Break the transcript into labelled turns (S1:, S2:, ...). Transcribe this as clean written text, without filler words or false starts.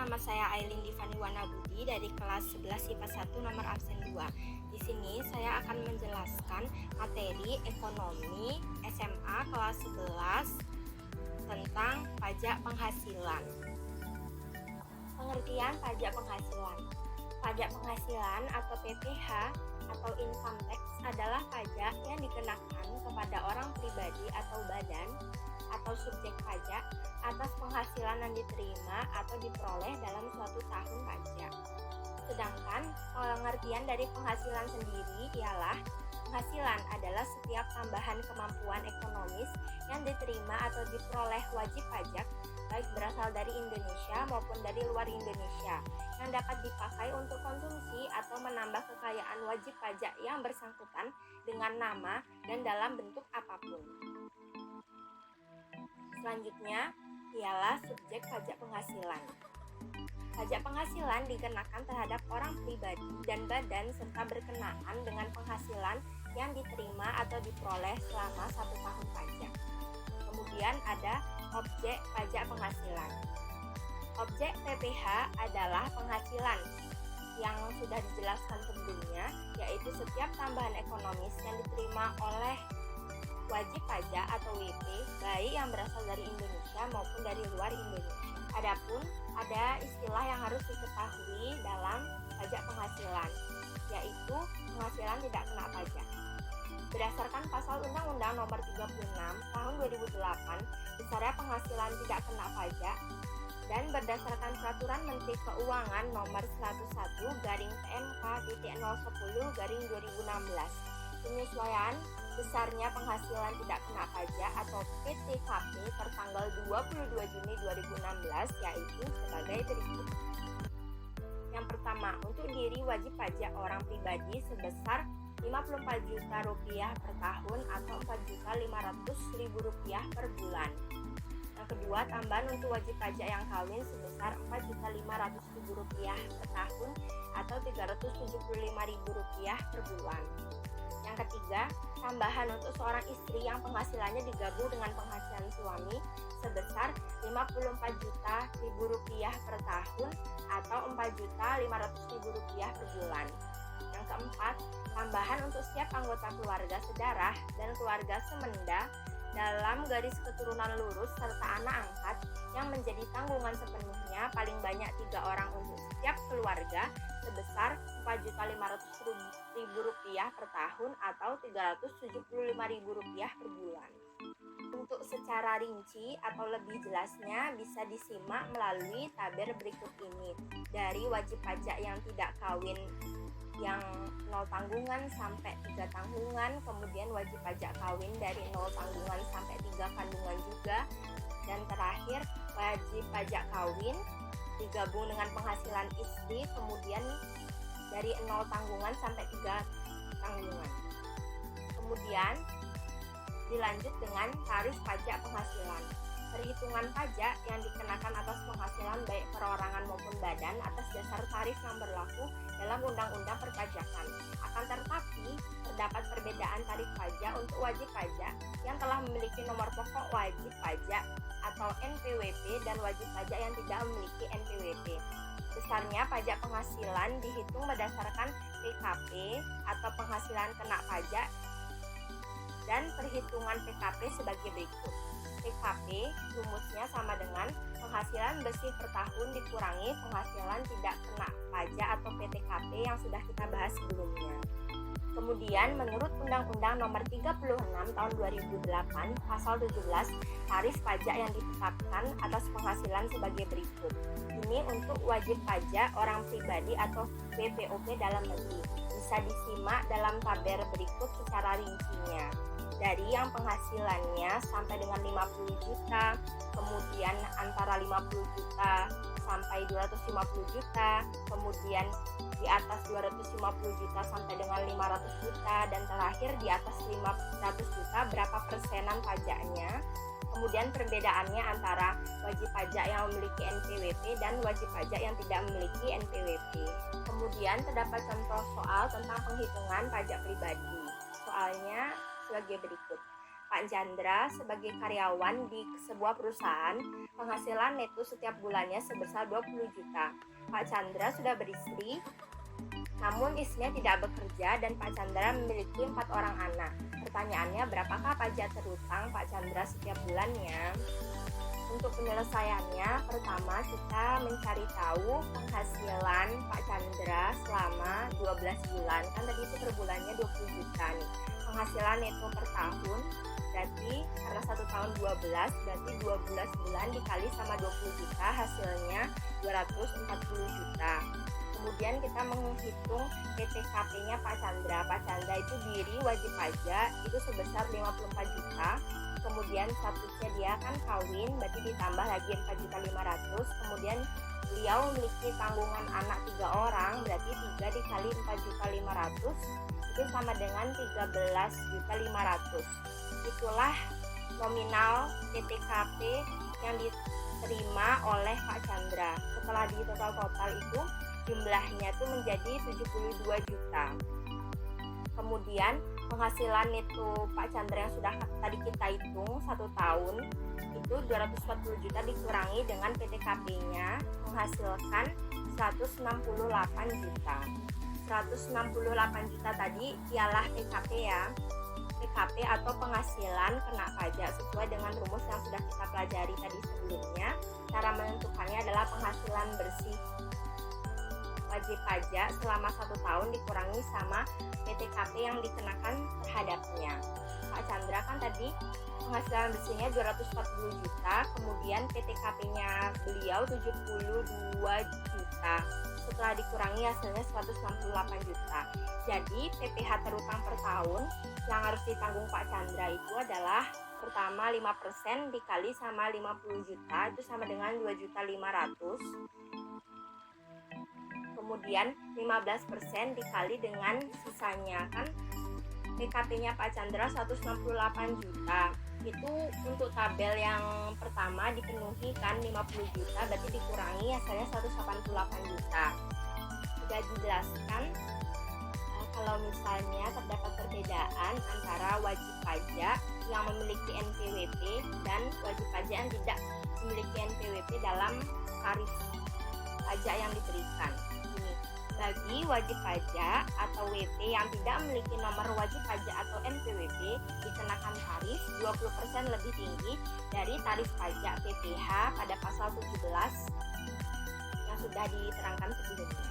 S1: nama saya Ailin Divani Wanabudi dari kelas 11 IPA 1 nomor absen 2. Di sini saya akan menjelaskan materi ekonomi SMA kelas 11 tentang pajak penghasilan. Pengertian pajak penghasilan. Pajak penghasilan atau PPh atau income tax adalah pajak yang dikenakan kepada orang pribadi atau badan atau subjek pajak atas penghasilan yang diterima atau diperoleh dalam suatu tahun pajak. Sedangkan pengertian dari penghasilan sendiri ialah penghasilan adalah setiap tambahan kemampuan ekonomis yang diterima atau diperoleh wajib pajak baik berasal dari Indonesia maupun dari luar Indonesia yang dapat dipakai untuk konsumsi atau menambah kekayaan wajib pajak yang bersangkutan dengan nama dan dalam bentuk apapun. Selanjutnya ialah subjek pajak penghasilan. Pajak penghasilan dikenakan terhadap orang pribadi dan badan serta berkenaan dengan penghasilan yang diterima atau diperoleh selama 1 tahun pajak. Kemudian ada objek pajak penghasilan. Objek PPh adalah penghasilan yang sudah dijelaskan sebelumnya, yaitu setiap tambahan ekonomis yang diterima oleh wajib pajak atau WP baik yang berasal dari Indonesia maupun dari luar Indonesia. Adapun ada istilah yang harus diketahui dalam pajak penghasilan, yaitu penghasilan tidak kena pajak. Berdasarkan pasal Undang-Undang Nomor 36 Tahun 2008, besarnya penghasilan tidak kena pajak, dan berdasarkan Peraturan Menteri Keuangan Nomor 101/PMK.010/2016, penyesuaian besarnya penghasilan tidak kena pajak atau PTKP tertanggal 22 Juni 2016 yaitu sebagai berikut. Yang pertama, untuk diri wajib pajak orang pribadi sebesar Rp54 juta per tahun atau Rp4.500.000 per bulan. Yang kedua, tambahan untuk wajib pajak yang kawin sebesar Rp4.500.000 per tahun atau Rp375.000 per bulan. Yang ketiga, tambahan untuk seorang istri yang penghasilannya digabung dengan penghasilan suami sebesar Rp54 juta per tahun atau Rp4.500.000 per bulan. Yang keempat, tambahan untuk setiap anggota keluarga sedarah dan keluarga semenda dalam garis keturunan lurus serta anak angkat yang menjadi tanggungan sepenuhnya paling banyak 3 orang untuk setiap keluarga sebesar Rp4.500.000 per tahun atau Rp375.000 per bulan. Untuk secara rinci atau lebih jelasnya bisa disimak melalui tabel berikut ini. Dari wajib pajak yang tidak kawin yang 0 tanggungan sampai 3 tanggungan, kemudian wajib pajak kawin dari 0 tanggungan sampai 3 kandungan juga, dan terakhir wajib pajak kawin digabung dengan penghasilan istri kemudian dari 0 tanggungan sampai 3 tanggungan. Kemudian dilanjut dengan tarif pajak penghasilan. Perhitungan pajak yang dikenakan atas penghasilan baik perorangan maupun badan atas dasar tarif yang berlaku dalam Undang-Undang Perpajakan. Akan tetapi, terdapat perbedaan tarif pajak untuk wajib pajak yang telah memiliki nomor pokok wajib pajak atau NPWP dan wajib pajak yang tidak memiliki NPWP. Besarnya pajak penghasilan dihitung berdasarkan PKP atau penghasilan kena pajak dan perhitungan PKP sebagai berikut. PKP rumusnya sama dengan penghasilan bersih per tahun dikurangi penghasilan tidak kena pajak atau PTKP yang sudah kita bahas sebelumnya. Kemudian menurut Undang-Undang Nomor 36 Tahun 2008 Pasal 17, tarif pajak yang ditetapkan atas penghasilan sebagai berikut. Ini untuk wajib pajak orang pribadi atau WPOP dalam negeri. Bisa disimak dalam tabel berikut secara rincinya. Dari yang penghasilannya sampai dengan 50 juta, kemudian antara 50 juta sampai 250 juta, kemudian di atas 250 juta sampai dengan 500 juta, dan terakhir di atas 500 juta berapa persenan pajaknya. Kemudian perbedaannya antara wajib pajak yang memiliki NPWP dan wajib pajak yang tidak memiliki NPWP. Kemudian terdapat contoh soal tentang penghitungan pajak pribadi. Soalnya sebagai berikut. Pak Chandra sebagai karyawan di sebuah perusahaan, penghasilan neto setiap bulannya sebesar 20 juta. Pak Chandra sudah beristri, namun istrinya tidak bekerja dan Pak Chandra memiliki 4 orang anak. Pertanyaannya, berapakah pajak terutang Pak Chandra setiap bulannya? Untuk penyelesaiannya, pertama kita mencari tahu penghasilan Pak Chandra selama 12 bulan. Kan tadi itu per bulannya 20 juta nih. Penghasilan neto per tahun berarti karena 1 tahun 12, berarti 12 bulan dikali sama 20 juta hasilnya 240 juta. Kemudian kita menghitung PTKP-nya Pak Chandra. Pak Chandra itu diri wajib pajak itu sebesar 54 juta. Kemudian statusnya dia kan kawin, berarti ditambah lagi 4.500.000. Kemudian beliau memiliki tanggungan anak 3 orang, berarti 3 dikali 4.500.000 itu sama dengan 13.500.000. Itulah nominal PTKP yang diterima oleh Pak Chandra. Setelah di total itu jumlahnya itu menjadi 72 juta. Kemudian penghasilan neto Pak Chandra yang sudah tadi kita hitung 1 tahun itu 240 juta dikurangi dengan PTKP-nya menghasilkan 168 juta. 168 juta tadi ialah PKP ya. PKP atau penghasilan kena pajak sesuai dengan rumus yang sudah kita pelajari tadi sebelumnya. Cara menentukannya adalah penghasilan bersih wajib pajak selama 1 tahun dikurangi sama PTKP yang dikenakan terhadapnya. Pak Chandra kan tadi penghasilan bersihnya 240 juta, kemudian PTKP-nya beliau 72 juta. Setelah dikurangi hasilnya 168 juta. Jadi PPh terutang per tahun yang harus ditanggung Pak Chandra itu adalah pertama 5% dikali sama 50 juta itu sama dengan 2.500.000. Kemudian 15% dikali dengan sisanya, kan PKP-nya Pak Chandra 168 juta. Itu untuk tabel yang pertama dipenuhi kan 50 juta, berarti dikurangi hasilnya 188 juta. Sudah dijelaskan kalau misalnya terdapat perbedaan antara wajib pajak yang memiliki NPWP dan wajib pajak yang tidak memiliki NPWP dalam tarif pajak yang diberikan. Bagi wajib pajak atau WP yang tidak memiliki nomor wajib pajak atau NPWP dikenakan tarif 20% lebih tinggi dari tarif pajak PPh pada pasal 17 yang sudah diterangkan sebelumnya.